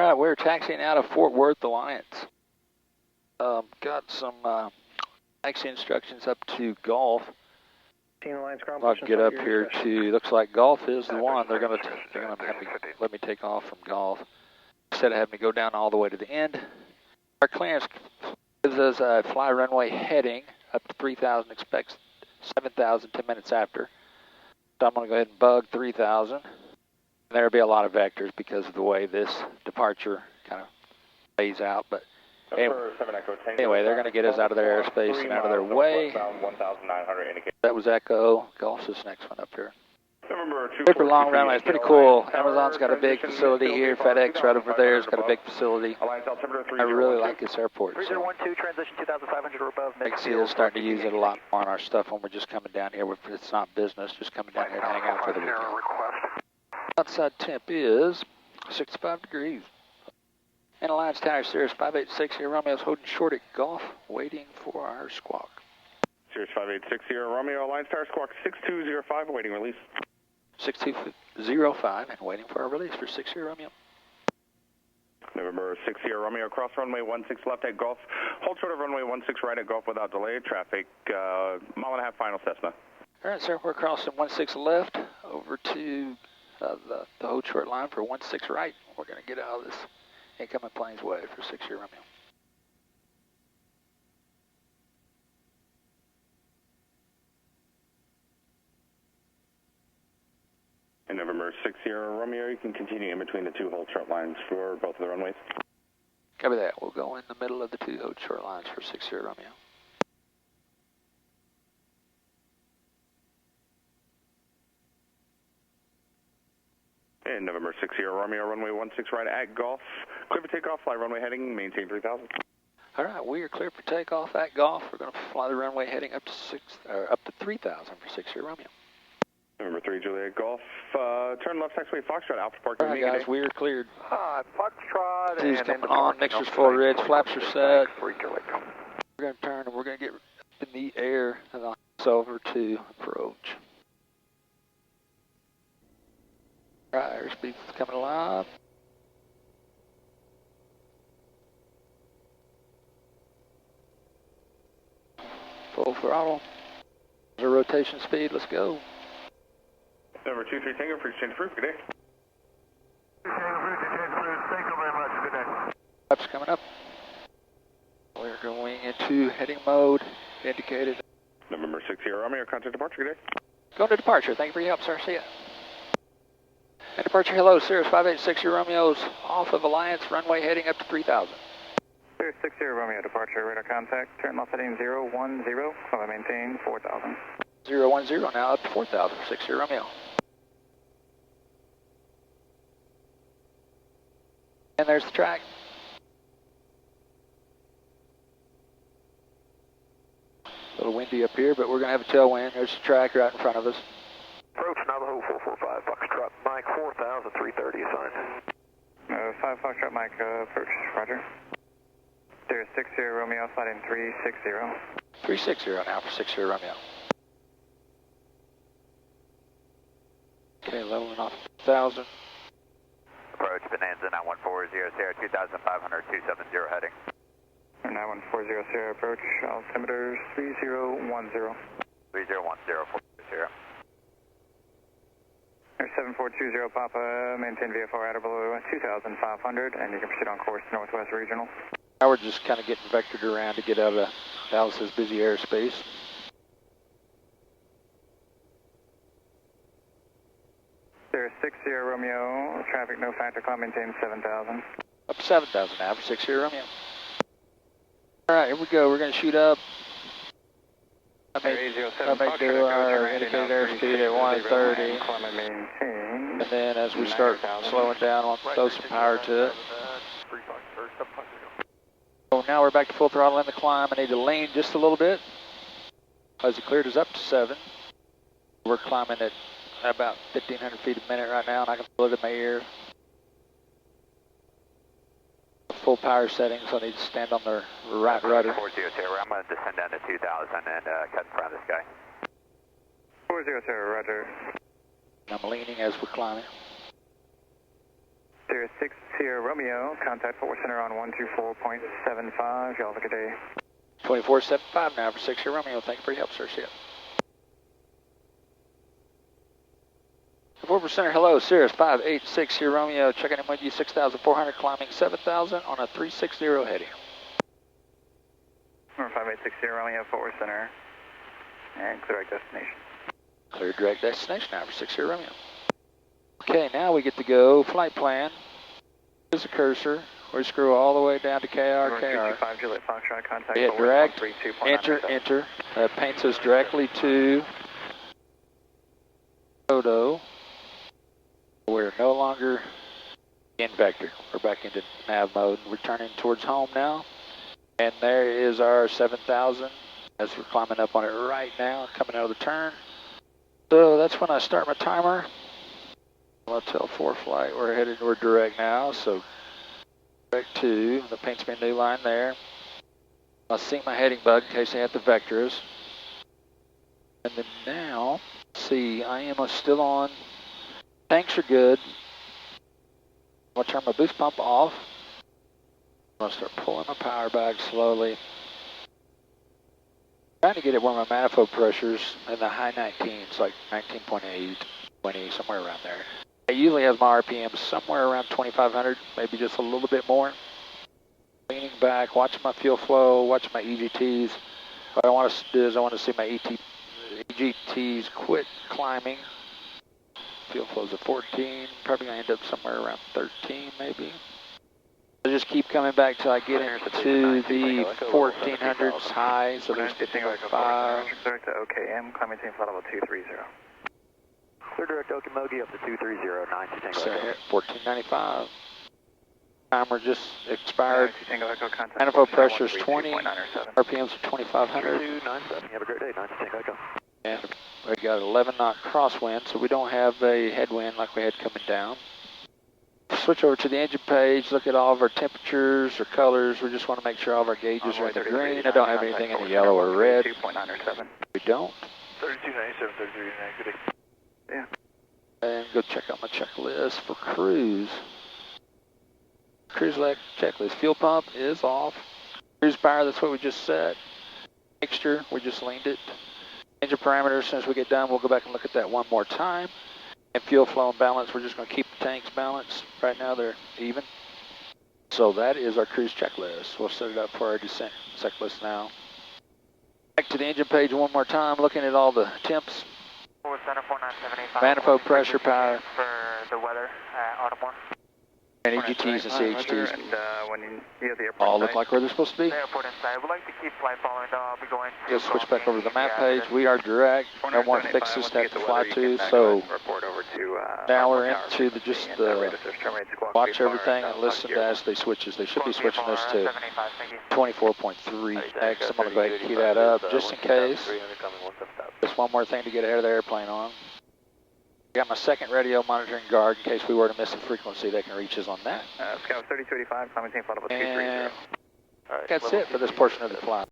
right, we're taxiing out of Fort Worth Alliance. Got some taxi instructions up to Gulf. I'll get up here to, looks like Gulf is the one. They're gonna let me take off from Gulf instead of having me go down all the way to the end. Our clearance gives us a fly runway heading up to 3,000, expects 7,000 10 minutes after. So I'm gonna go ahead and bug 3,000. There'll be a lot of vectors because of the way this departure kind of lays out, but anyway, they're going to get us out of their airspace and out of their way. That was Echo. Gulf's this next one up here. Super long runway. It's pretty cool. Amazon's got a big facility here. FedEx right over there has got a big facility. I really like this airport. So. 3012, transition 2,500 or above. I can see us starting to use it a lot more on our stuff when we're just coming down here. It's not business, just coming down here to hang out for the weekend. Outside temp is 65 degrees. And Alliance Tower, Cirrus 5860 Romeo's holding short at Gulf, waiting for our squawk. Cirrus 5860 Romeo, Alliance Tower, squawk 6205, awaiting release. 6205 and waiting for our release for 60 Romeo. November 60 Romeo, cross runway 16 left at Gulf. Hold short of runway 16 right at Gulf without delay. Traffic, mile and a half final Cessna. All right, sir, we're crossing 16 left over to the hold short line for 16 right. We're going to get out of this incoming plane's way for 60 Romeo. In November 60 Romeo, you can continue in between the two hold short lines for both of the runways. Copy that. We'll go in the middle of the two hold short lines for 60 Romeo. In November 60 Romeo, runway 16 right at Gulf. Clear for takeoff, fly runway heading, maintain 3,000. All right, we are clear for takeoff at Gulf. We're going to fly the runway heading up to 3,000 for 60 Romeo. November 3 Juliet Gulf, turn left taxiway Foxtrot, Alpha Park. All right, guys, we are cleared. Foxtrot Two's coming on, mixer's full ridge, flaps are set. We're going to turn and we're going to get in the air and I'll pass over to approach. All right, airspeed's coming alive. Full throttle. The rotation speed, let's go. Number 23 Tango, for exchange fruit, good day. Thank you very much, good day. Flaps coming up. We're going into heading mode, indicated. November 60 Romeo, contact departure, good day. Going to departure, thank you for your help, sir, see ya. And departure, hello, Cirrus 5860 Romeo's off of Alliance, runway heading up to 3,000. Cirrus 60 Romeo, departure, radar contact, turn left heading 010, fly maintain 4,000. 010, now up to 4,000, 60 Romeo. And there's the track. A little windy up here, but we're going to have a tailwind. There's the track right in front of us. Approach Navajo 445, Foxtrot, Mike 4,000, 330 assigned. 5 Foxtrot, Mike, approach, roger. There's 60 Romeo, sliding 360. 360 now for 60 Romeo. Okay, leveling off 1,000. Approach Bonanza 9140 Sierra 2500 270 heading. 9140 Sierra approach, altimeter 3010. 3010 for Sierra. There's 7420 Papa, maintain VFR at or below 2,500, and you can proceed on course Northwest Regional. Now we're just kind of getting vectored around to get out of Dallas's busy airspace. There's 60 Romeo, traffic no factor, climb maintain 7,000. Up to 7,000 now for 60 Romeo. All right, here we go. We're going to shoot up. I may do our indicated airspeed at 130. And then as we start slowing down, I'll throw some power to it. So now we're back to full throttle in the climb. I need to lean just a little bit. As it cleared us up to 7. We're climbing at about 1,500 feet a minute right now, and I can feel it in my ear. Full power settings, so I need to stand on the right rudder. 40 Sierra, I'm going to descend down to 2,000 and cut in front of this guy. 40 Sierra, roger. I'm leaning as we're climbing. Cirrus 6 Sierra Romeo, contact Fort Worth Center on 124.75. Y'all have a good day. 2475 now for 6 Sierra Romeo. Thank you for your help, sir. See ya. Fort Worth Center, hello, Cirrus 586 Sierra Romeo, checking in with you, 6,400, climbing 7,000 on a 360 heading. Number 586 Sierra Romeo, Fort Worth Center, and clear direct destination. Clear direct destination now for 6 Sierra Romeo. Okay, now we get to go flight plan. Here's the cursor. We screw all the way down to KR. 225 Juliet Foxtrot, contact Hit direct, enter. That paints us directly to photo. We're no longer in vector. We're back into nav mode. We're turning towards home now. And there is our 7,000 as we're climbing up on it right now, coming out of the turn. So that's when I start my timer. Hotel 4 flight. We're direct now, so direct 2. That paints me a new line there. I'll sync my heading bug in case I have the vectors. And then now, see, I am still on. Tanks are good. I'm going to turn my boost pump off. I'm going to start pulling my power back slowly. Trying to get it where my manifold pressure's in the high 19s, like 19.8, 20, somewhere around there. I usually have my RPM somewhere around 2,500, maybe just a little bit more. Leaning back, watching my fuel flow, watching my EGTs. What I want to do is I want to see my EGTs quit climbing. Fuel flow's at 14, probably going to end up somewhere around 13 maybe. I just keep coming back till I get into the 1400s high, so there's 1505. Direct to OKM, climbing team flight level 230. Clear direct Okemogee up to 230, 90 Tango So Echo. hit 1495. Timer just expired. Tango Echo, contact Manifold pressure's 20, 2.907. RPM's are 2,500. 297, have a great day, 90 Tango Echo. And we got 11 knot crosswind, so we don't have a headwind like we had coming down. Switch over to the engine page, look at all of our temperatures or colors. We just want to make sure all of our gauges are in the green. I don't have anything in the yellow or red. 2.907. We don't. 3297, 3399, good day. Yeah. And go check out my checklist for cruise. Cruise checklist. Fuel pump is off. Cruise power, that's what we just set. Mixture, we just leaned it. Engine parameters, as soon as we get done, we'll go back and look at that one more time. And fuel flow and balance, we're just going to keep the tanks balanced. Right now they're even. So that is our cruise checklist. We'll set it up for our descent checklist now. Back to the engine page one more time, looking at all the temps. Center 4975. Manifold pressure, power. For the weather, Automore. And EGTs and CHTs. And when you have the airport All look like where they're supposed to be. The airport inside. We'd like to keep flight following. I'll be going to. We'll switch back over to the map page. We are direct. No more fixes to have to fly to. So now we're into the watch everything and listen to as they switches. They should be switching us to 24.3X. I'm going to go ahead and key that up just in case. Just one more thing to get ahead of the airplane on. Got my second radio monitoring guard in case we were to miss a frequency. They can reach us on that. Scout 3285, climbing team flight level 230. And that's it for this portion of the flight.